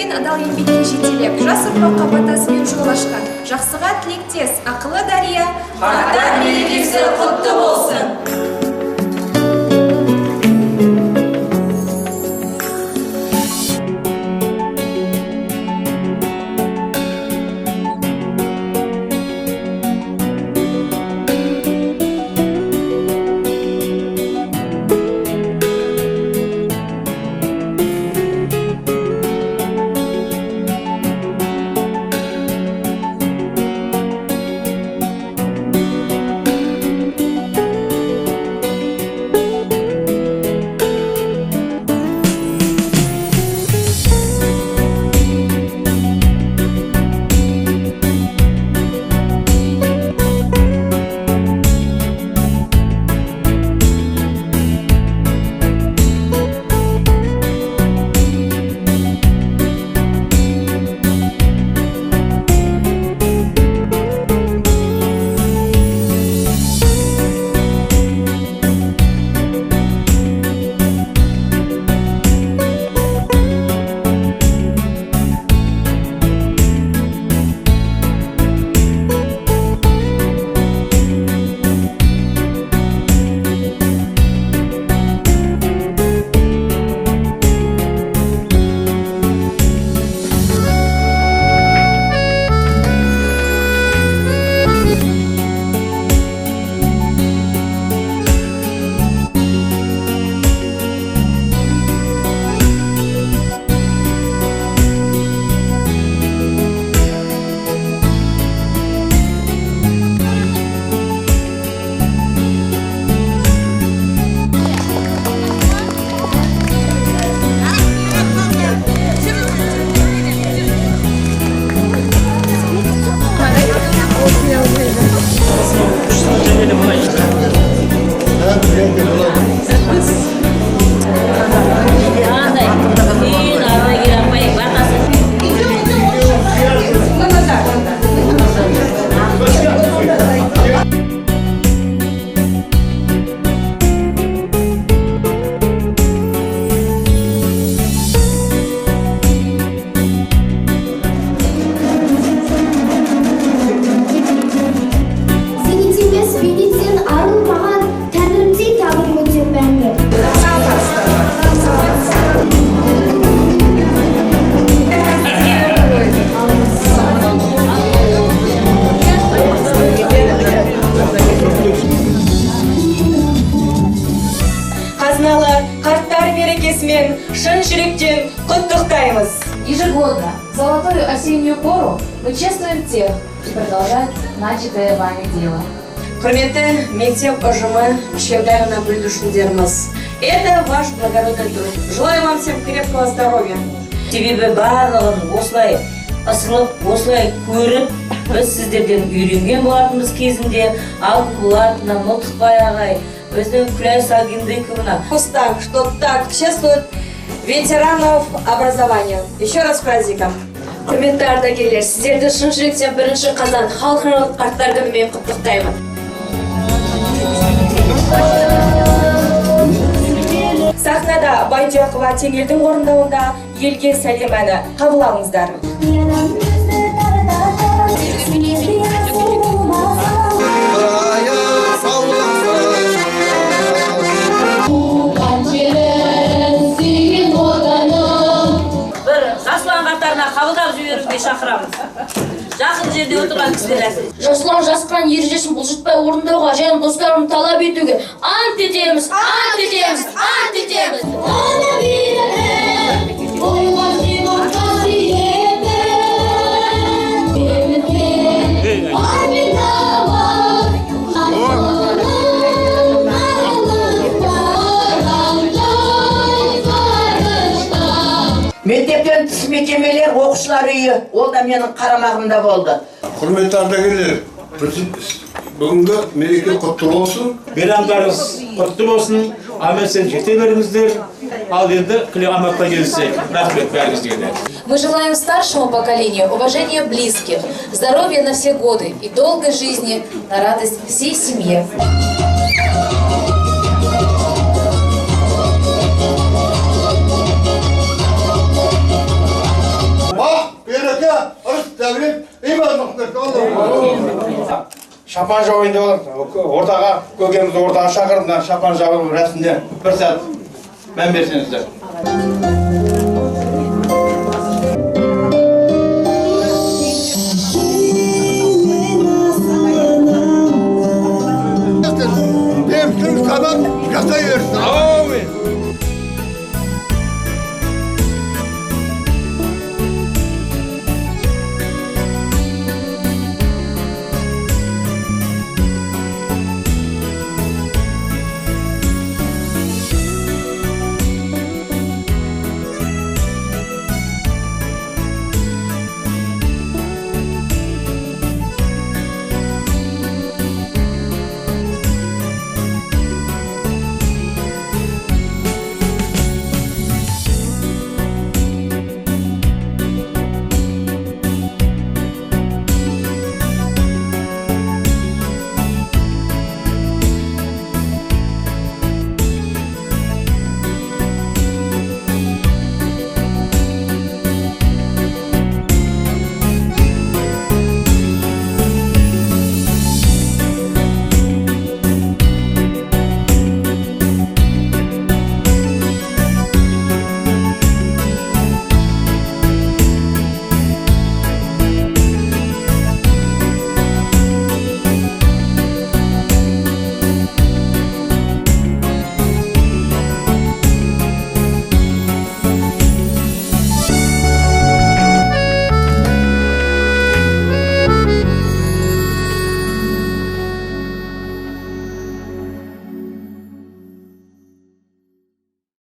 үлкен адал еңбекке жетелеп, жас ұрпаққа батасымен жол ашқан, жақсыға тілектес, ақылы Дария, Қарттар мерекесі құтты болсын. Қарттар мерекесімен шын жүректен құттықтаймыз. Ежегодно, в золотую осеннюю пору мы чествуем тех, кто продолжает начатое вами дело. Құрметті мектеп ұжымы, кішкентай ғана бүлдіршіндеріміз. Это ваш благородный труд. Желаю вам всем крепкого здоровья. Себебі барлығын осылай ысылып, осылай көріп, біз сіздерден үйренген болатынбыз кезінде. Ал Булатовна, Мылтықбай ағай, біздің Күләй Сагиндыковна. Устав, что так чествуют ветеранов образования. Еще раз с праздником. Құрметті ардагерлер, сіздерді шын жүректен 1 қазан халықаралық қарттар күнімен құттықтаймын. Сахнада Байдиақова Теңелдің орындауында елге сәлем әні қабыл алыңыздар. Қабылдап жіберуге шақырамыз. Жақын жерде отырған кісілер. Жасұлан жасқан ережесін бұлжытпай орындауға және достарымды талап етуге ант етеміз, ант етеміз, ант етеміз. Мектептен тыс мекемелер, оқушылар үйі, ол да менің қарамағымда болды. Құрметті ардагерлер, бүгінгі мереке құтты болсын. Мейрамдарыңыз құтты болсын. Аман-есен жете беріңіздер. Ал енді аманатқа келсек, рахмет бәріңізге. Мы желаем старшему поколению уважения близких, здоровья на все годы и долгой жизни на радость всей семье. шапан жабайын деп алып ортаға көкемізді ортаға шақырып мына шапан жабу рәсіміне бір сәт мән берсеңіздер. Hepsini sabah kasaya versin. Amin.